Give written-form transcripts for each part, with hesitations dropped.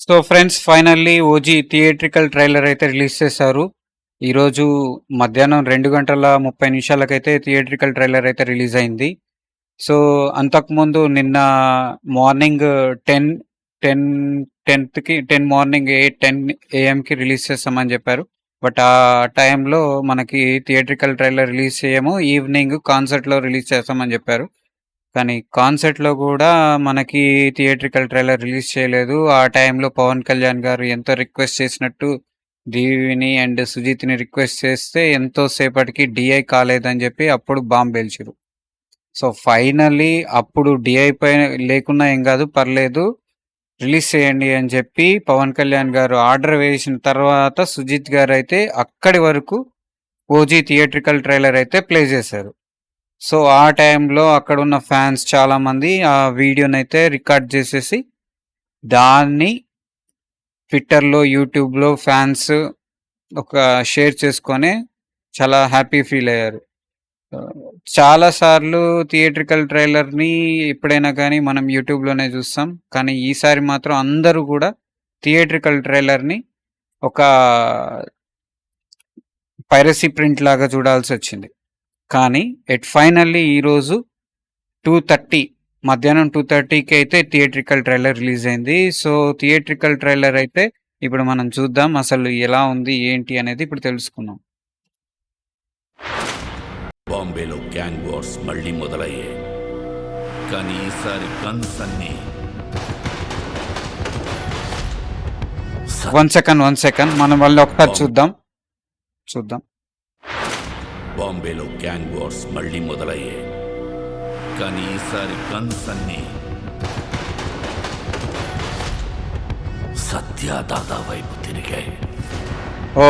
So friends, finally OG theatrical trailer అయితే release చేశారు. ఈరోజు మధ్యాహ్నం 2 గంటల 30 నిమిషాలకైతే థియేట్రికల్ ట్రైలర్ అయితే రిలీజ్ అయింది. సో అంతకుముందు నిన్న మార్నింగ్ 10 10 10కి 10 మార్నింగ్ 10 ఏఎంకి రిలీజ్ చేస్తామని చెప్పారు. బట్ ఆ టైంలో మనకి థియేట్రికల్ ట్రైలర్ రిలీజ్ చేయము, ఈవినింగ్ కాన్సర్ట్లో రిలీజ్ చేస్తామని చెప్పారు. కానీ కాన్సర్ట్‌లో గూడా మనకి థియేట్రికల్ ట్రైలర్ రిలీజ్ చేయలేదు. ఆ టైంలో పవన్ కళ్యాణ్ గారు ఎంతో రిక్వెస్ట్ చేసినట్టు దేవిని అండ్ సుజిత్‌ని రిక్వెస్ట్ చేస్తే ఎంతో సేపటికి డీఐ కాలేదని జెప్పి అప్పుడు బాంబ్ పేల్చిర్రు. సో ఫైనల్లీ అప్పుడు డీఐ లేకున్నా ఏం గాదు, పర్లేదు రిలీజ్ చేయండి అని చెప్పి పవన్ కళ్యాణ్ గారు ఆర్డర్ వేసిన తర్వాత సుజిత్ గారైతే అక్కడి వరకు ఓజీ థియేట్రికల్ ట్రైలర్ అయితే ప్లే చేశారు. సో ఆ టైంలో అక్కడున్న ఫ్యాన్స్ చాలామంది ఆ వీడియోనైతే రికార్డ్ చేసేసి దాన్ని ట్విట్టర్‌లో, యూట్యూబ్‌లో ఫ్యాన్స్ ఒక షేర్ చేసుకొని చాలా హ్యాపీ ఫీల్ అయ్యారు. చాలా సార్లు థియేట్రికల్ ట్రైలర్‌ని ఎప్పుడైనా కానీ మనం యూట్యూబ్‌లోనే చూస్తాం. కానీ ఈసారి మాత్రం అందరూ కూడా థియేట్రికల్ ట్రైలర్‌ని ఒక పైరసీ ప్రింట్ లాగా చూడాల్సొచ్చింది. కానీ ఫైనల్లీ ఈరోజు 2:30 మధ్యాహ్నం 2:30కి అయితే థియేట్రికల్ ట్రైలర్ రిలీజ్ అయింది. సో థియేట్రికల్ ట్రైలర్ అయితే ఇప్పుడు మనం చూద్దాం, అసలు ఎలా ఉంది ఏంటి అనేది ఇప్పుడు తెలుసుకుందాం. బాంబేలో గ్యాంగ్ వార్స్ మళ్ళీ మొదలయ్యాయి. కానీ ఈసారి గన్స్ అన్ని వన్ సెకండ్ మనం వాళ్ళని ఒకసారి చూద్దాం. బాంబేలో గ్యాంగ్ వార్స్ మళ్ళీ మొదలయ్యాయి. కానీ ఈసారి గన్స్ అన్ని సత్యదాదా వైపు తిరిగాయి. ఓ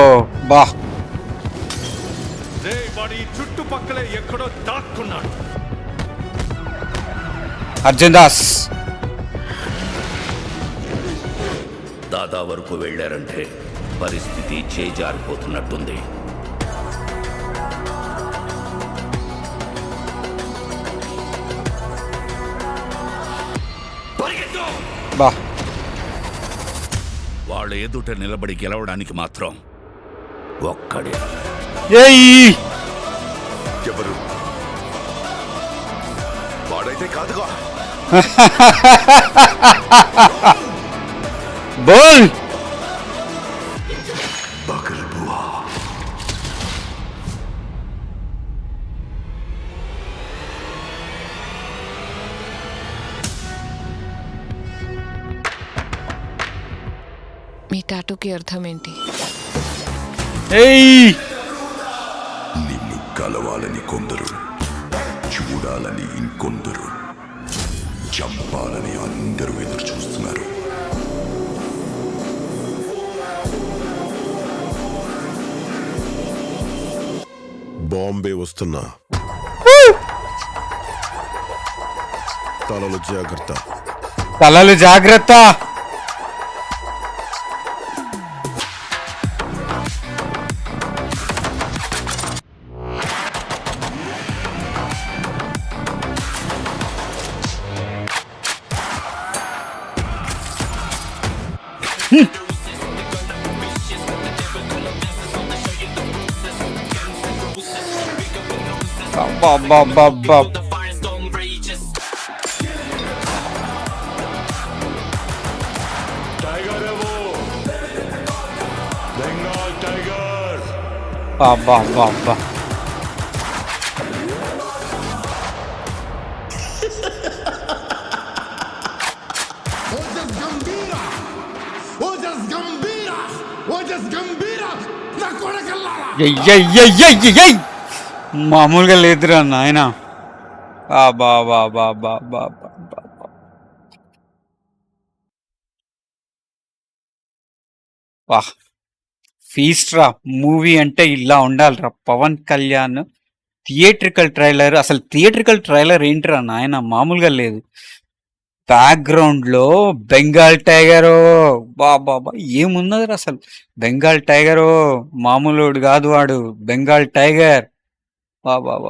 బా, వాడి చుట్టుపక్కలే ఎక్కడో దాక్కున్నాడు. అర్జున్ దాస్ దాదా వరకు వెళ్ళారంటే పరిస్థితి చేజారిపోతున్నట్టుంది. బా, వాళ్ళ ఎదుట నిలబడి గెలవడానికి మాత్రం ఒక్కడే. ఏయ్ ఎవరు? వాడైతే కాదుగా. బోల్ బకల్ బువా. మీ టాటూకి అర్థం ఏంటి? ఏయ్ నిన్ను కలవాలని కొందరు, చూడాలని ఇంకొందరు, చంపాలని అందరూ ఎదురు చూస్తున్నారు. బాంబే వస్తున్నా. తలలు జాగ్రత్త. అబ్బబ్బబ్బబ్బ. టైగర్ ఏవో, బెంగాల్ టైగర్. అబ్బబ్బబ్బ. ఎయ్యయ్యయ్యయ్యయ్యయ్! మామూలుగా లేదురా నాయన. వాహ్, ఫీస్ట్ రా. మూవీ అంటే ఇలా ఉండాలిరా. పవన్ కళ్యాణ్ థియేట్రికల్ ట్రైలర్, అసలు థియేట్రికల్ ట్రైలర్ ఏంటిరా నాయన, మామూలుగా లేదు. బ్యాక్గ్రౌండ్ లో బెంగాల్ టైగరు, బాబా ఏమున్నది అసలు. బెంగాల్ టైగరు మామూలుడు కాదు, వాడు బెంగాల్ టైగర్. బాబా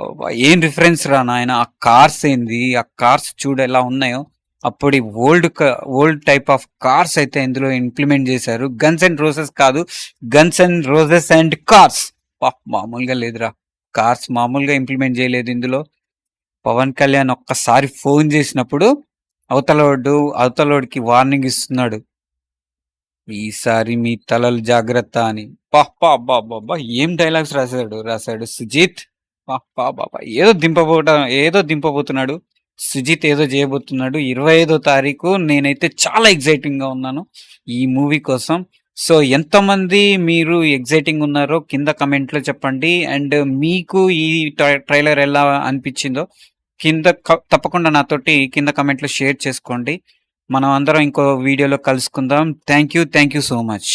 ఏం రిఫరెన్స్ రా నాయన. ఆ కార్స్ ఏంది, ఆ కార్స్ చూడు ఎలా ఉన్నాయో. అప్పటి ఓల్డ్ టైప్ ఆఫ్ కార్స్ అయితే ఇందులో ఇంప్లిమెంట్ చేశారు. గన్స్ అండ్ రోజెస్ కాదు, guns and roses and cars. మామూలుగా లేదురా, కార్స్ మామూలుగా ఇంప్లిమెంట్ చేయలేదు ఇందులో. పవన్ కళ్యాణ్ ఒక్కసారి ఫోన్ చేసినప్పుడు అవతలోడికి వార్నింగ్ ఇస్తున్నాడు, ఈసారి మీ తలలు జాగ్రత్త అని. బాబా ఏం డైలాగ్స్ రాశాడు సుజిత్. బాబా ఏదో దింపబోతున్నాడు సుజిత్, ఏదో చేయబోతున్నాడు. 25వ తారీఖు నేనైతే చాలా ఎగ్జైటింగ్ గా ఉన్నాను ఈ మూవీ కోసం. సో ఎంతమంది మీరు ఎగ్జైటింగ్ ఉన్నారో కింద కమెంట్ లో చెప్పండి. అండ్ మీకు ఈ ట్రైలర్ ఎలా అనిపించిందో తప్పకుండా నాతోటి కింద కమెంట్ లో షేర్ చేసుకోండి. మనం అందరం ఇంకో వీడియోలో కలుసుకుందాం. Thank you so much.